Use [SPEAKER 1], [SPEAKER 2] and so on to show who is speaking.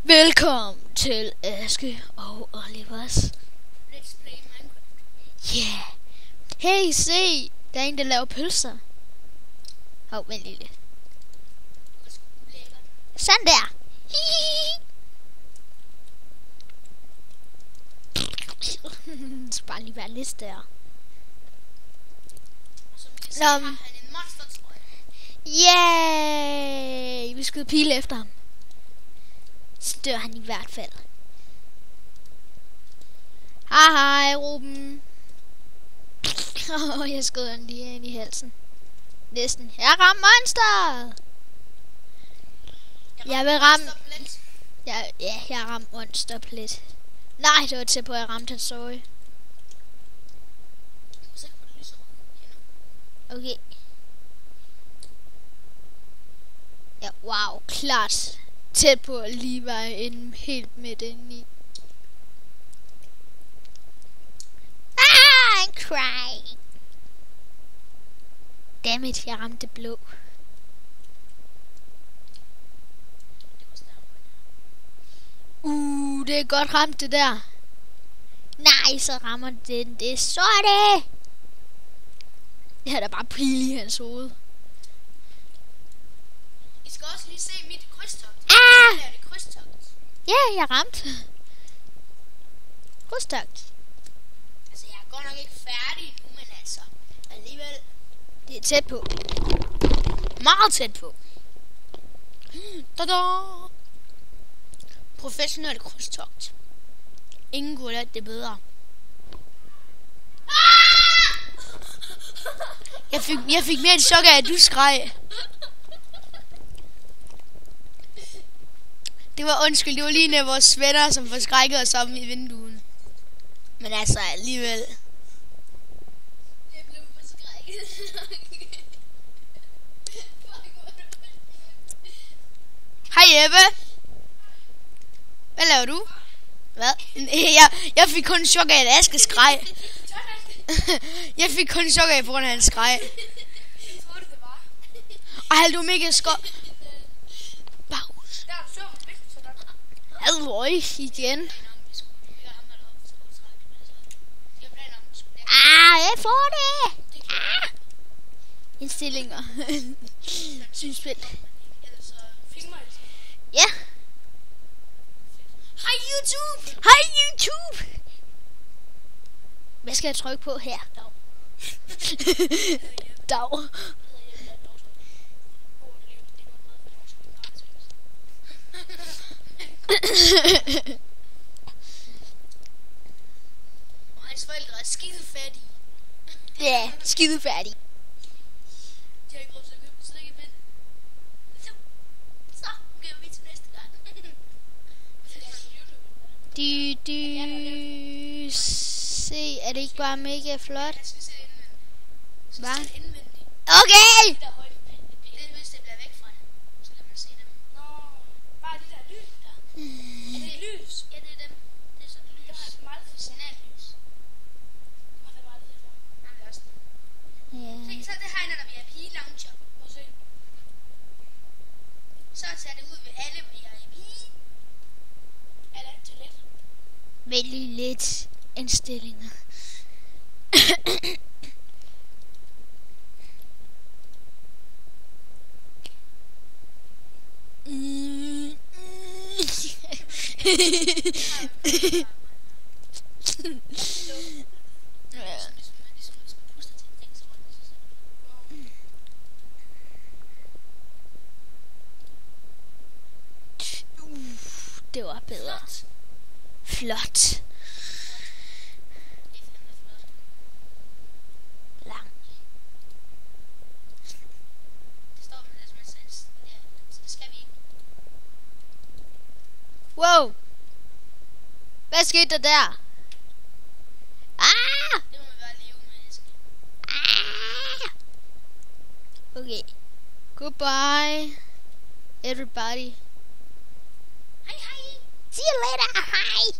[SPEAKER 1] Velkommen til Aske og Olivers
[SPEAKER 2] Let's play Minecraft.
[SPEAKER 1] Yeah. Hey, se, der er en, der laver pølser. Vent lige lidt. Sådan der. Det skal bare lige være lidt større.
[SPEAKER 2] Som I kan se, har han en monstertrøje.
[SPEAKER 1] Yay! Vi skyder pile efter ham. Så dør han i hvert fald. Hej, Ruben. Jeg skød han lige ind i halsen. Næsten. Jeg ramte monster. Jeg vil ramme. Jeg ramte monsterplet. Nej, det var tæt på, at jeg ramte hans øje. Okay. Ja, wow, klart. Tæt på at lige være inde helt midt inde i. I'm crying. Dammit, jeg ramte det blå. Det er godt ramt det der. Nej, så rammer den det sorte. Jeg har da bare pil i hans hoved.
[SPEAKER 2] I skal også lige se mit krydstogt.
[SPEAKER 1] Ah!
[SPEAKER 2] Det krydstogt.
[SPEAKER 1] Ja, jeg ramte. Krydstogt.
[SPEAKER 2] Altså, jeg er godt nok ikke færdig nu, men altså, alligevel.
[SPEAKER 1] Det er tæt på. Meget tæt på. Da-da!
[SPEAKER 2] Professionel krydstogt. Ingen kunne have lært det bedre. Jeg fik mere et chok af, at du skreg. Det var undskyld, det var lige en af vores venner, som forskrækkede os om i vinduet. Men altså alligevel. Jeg blev forskrækket. Hej Ebbe. Hvad laver du? Hvad? Jeg fik kun chok af, at Aske skreg. Jeg fik kun chok af, på grund af hans skreg. Ej, du er mega Baus. Halløj, igen. Jeg får det. Indstillinger. Synsspil. Ja.
[SPEAKER 1] Hej YouTube! Hej YouTube! Hvad skal jeg trykke på her? Dag.
[SPEAKER 2] Og hans forældre er skidefærdige.
[SPEAKER 1] Ja, skidefærdige.
[SPEAKER 2] De har ikke råd til at købe strikkepind. Så gør vi til næste gang.
[SPEAKER 1] Se, er det ikke bare mega flot?
[SPEAKER 2] Jeg skal se det indvendigt.
[SPEAKER 1] Hvad?
[SPEAKER 2] Indvendigt.
[SPEAKER 1] Okay!
[SPEAKER 2] Det der højt. Det er hvis det bliver væk fra det. Så kan man se dem. Nå, bare det der lys der. Er det lys? Ja, det er dem. Det er sådan lys. Det er meget signallys. Og hvad var det for? Nej, det er også det.
[SPEAKER 1] Ja.
[SPEAKER 2] Se, så er det her, når vi er pige-launcher. Prøv at se. Så ser det ud ved alle VIP. Eller til let.
[SPEAKER 1] Vældig lidt indstillinger. Det var bedre. Flot. Lang.
[SPEAKER 2] Det står med det som en sens. Så det skal vi ikke.
[SPEAKER 1] Wow. Hvad skete der der? Ah!
[SPEAKER 2] Det må vi bare leve med, Aske.
[SPEAKER 1] Ah! Okay. Goodbye, everybody.
[SPEAKER 2] Hej hej.
[SPEAKER 1] See you later. Hej.